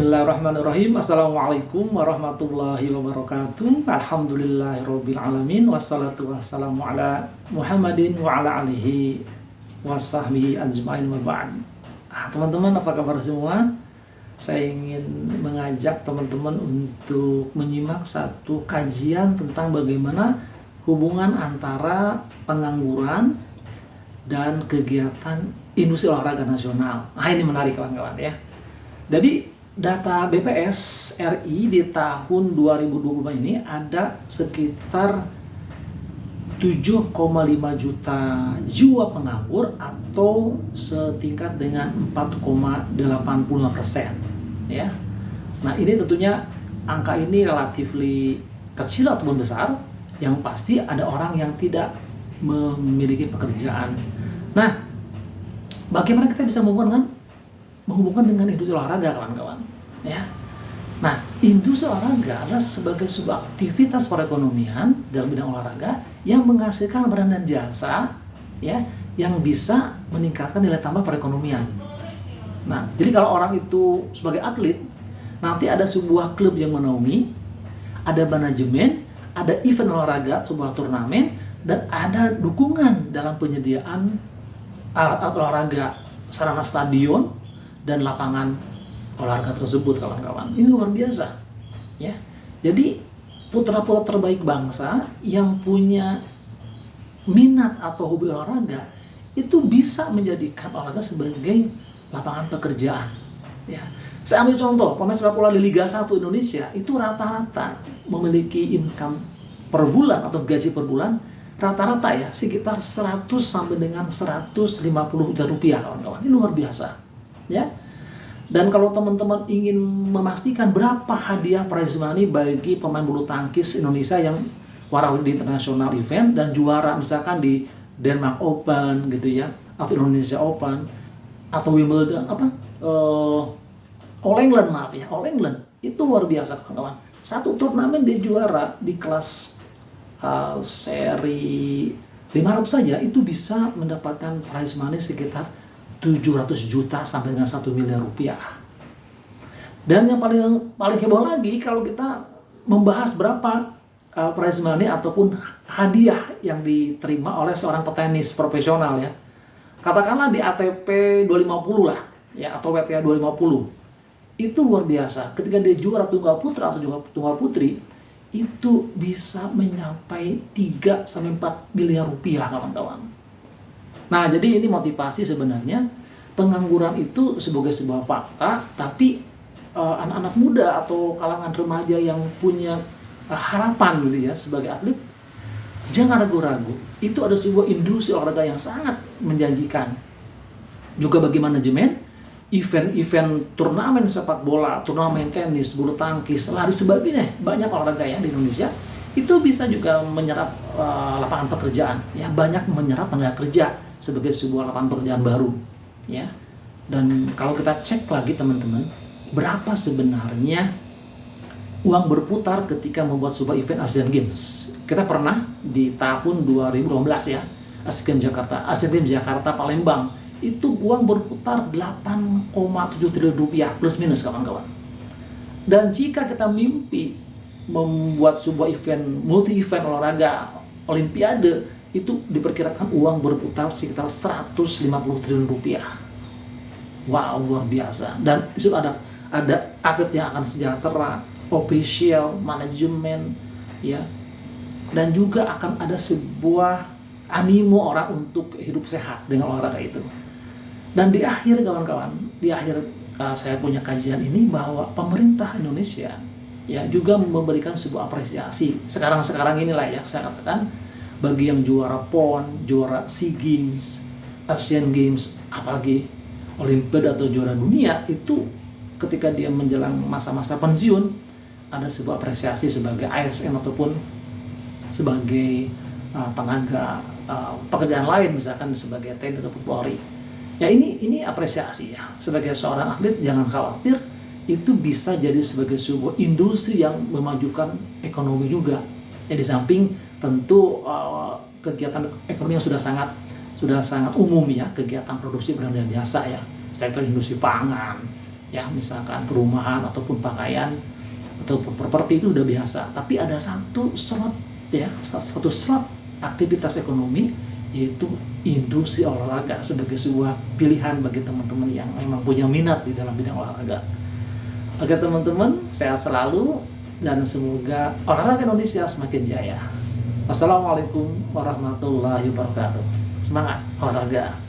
Bismillahirrahmanirrahim. Assalamualaikum warahmatullahi wabarakatuh. Alhamdulillahirabbil alamin. Wassalatu wassalamu ala Muhammadin wa ala alihi wasahbihi ajmain wa ba'd. Teman-teman, apa kabar semua? Saya ingin mengajak teman-teman untuk menyimak satu kajian tentang bagaimana hubungan antara pengangguran dan kegiatan industri olahraga nasional. Ini menarik kawan-kawan ya. Jadi data BPS RI di tahun 2020 ini ada sekitar 7,5 juta jiwa penganggur atau setingkat dengan 4,85% ya. Nah, ini tentunya angka ini relatif kecil ataupun besar, yang pasti ada orang yang tidak memiliki pekerjaan. Nah, bagaimana kita bisa menghubungkan dengan industri olahraga, kawan-kawan ya. Nah, industri olahraga adalah sebagai sebuah aktivitas perekonomian dalam bidang olahraga yang menghasilkan barang dan jasa ya, yang bisa meningkatkan nilai tambah perekonomian. Nah, jadi kalau orang itu sebagai atlet, nanti ada sebuah klub yang menaungi, ada manajemen, ada event olahraga, sebuah turnamen, dan ada dukungan dalam penyediaan alat-alat olahraga, sarana stadion dan lapangan olahraga tersebut, kawan-kawan. Ini luar biasa ya. Jadi putra-putra terbaik bangsa yang punya minat atau hobi olahraga itu bisa menjadikan olahraga sebagai lapangan pekerjaan ya. Saya ambil contoh pemain sepak bola di Liga 1 Indonesia itu rata-rata memiliki income per bulan atau gaji per bulan rata-rata ya sekitar 100 sampai dengan 150 juta rupiah, kawan-kawan. Ini luar biasa ya. Dan kalau teman-teman ingin memastikan berapa hadiah prize money bagi pemain bulu tangkis Indonesia yang warawiri di international event dan juara misalkan di Denmark Open gitu ya, atau Indonesia Open atau Wimbledon All England, All England, itu luar biasa, kawan-kawan. Satu turnamen dia juara di kelas seri 500 saja itu bisa mendapatkan prize money sekitar 700 juta sampai dengan 1 miliar rupiah. Dan yang paling heboh lagi kalau kita membahas berapa prize money ataupun hadiah yang diterima oleh seorang petenis profesional ya. Katakanlah di ATP 250 lah ya, atau WTA 250. Itu luar biasa. Ketika dia juara tunggal putra atau juga tunggal putri, itu bisa mencapai 3 sampai 4 miliar rupiah, kawan-kawan. Nah, jadi ini motivasi sebenarnya. Pengangguran itu sebagai sebuah fakta, tapi anak-anak muda atau kalangan remaja yang punya harapan gitu ya sebagai atlet, jangan ragu-ragu. Itu ada sebuah industri olahraga yang sangat menjanjikan. Juga bagi manajemen, event-event turnamen sepak bola, turnamen tenis, bulu tangkis, lari sebagainya, banyak olahraga ya di Indonesia. Itu bisa juga menyerap lapangan pekerjaan ya, banyak menyerap tenaga kerja sebagai sebuah lapangan pekerjaan baru ya. Dan kalau kita cek lagi teman-teman, berapa sebenarnya uang berputar ketika membuat sebuah event Asian Games. Kita pernah di tahun 2012 ya, Asian Games Jakarta Palembang, itu uang berputar 8,7 triliun rupiah plus minus, kawan-kawan. Dan jika kita mimpi membuat sebuah event, multi event olahraga olimpiade, itu diperkirakan uang berputar sekitar 150 triliun rupiah. Wow, luar biasa. Dan itu ada atlet yang akan sejahtera, official, manajemen ya. Dan juga akan ada sebuah animo orang untuk hidup sehat dengan olahraga itu. Dan di akhir, kawan-kawan, saya punya kajian ini bahwa pemerintah Indonesia ya juga memberikan sebuah apresiasi. Sekarang inilah ya saya katakan, bagi yang juara PON, juara SEA Games, Asian Games, apalagi Olimpiade atau juara dunia, itu ketika dia menjelang masa-masa pensiun, ada sebuah apresiasi sebagai ASN ataupun sebagai tenaga pekerjaan lain, misalkan sebagai TNI atau Polri. Ya ini apresiasi ya. Sebagai seorang atlet jangan khawatir, itu bisa jadi sebagai sebuah industri yang memajukan ekonomi juga. Ya, di samping tentu kegiatan ekonomi yang sudah sangat umum ya, kegiatan produksi barang dan jasa ya, sektor industri pangan, ya misalkan perumahan ataupun pakaian ataupun properti itu udah biasa. Tapi ada satu slot ya, satu slot aktivitas ekonomi, yaitu industri olahraga sebagai sebuah pilihan bagi teman-teman yang memang punya minat di dalam bidang olahraga. Oke teman-teman, sehat selalu dan semoga olahraga Indonesia semakin jaya. Wassalamualaikum warahmatullahi wabarakatuh. Semangat olahraga.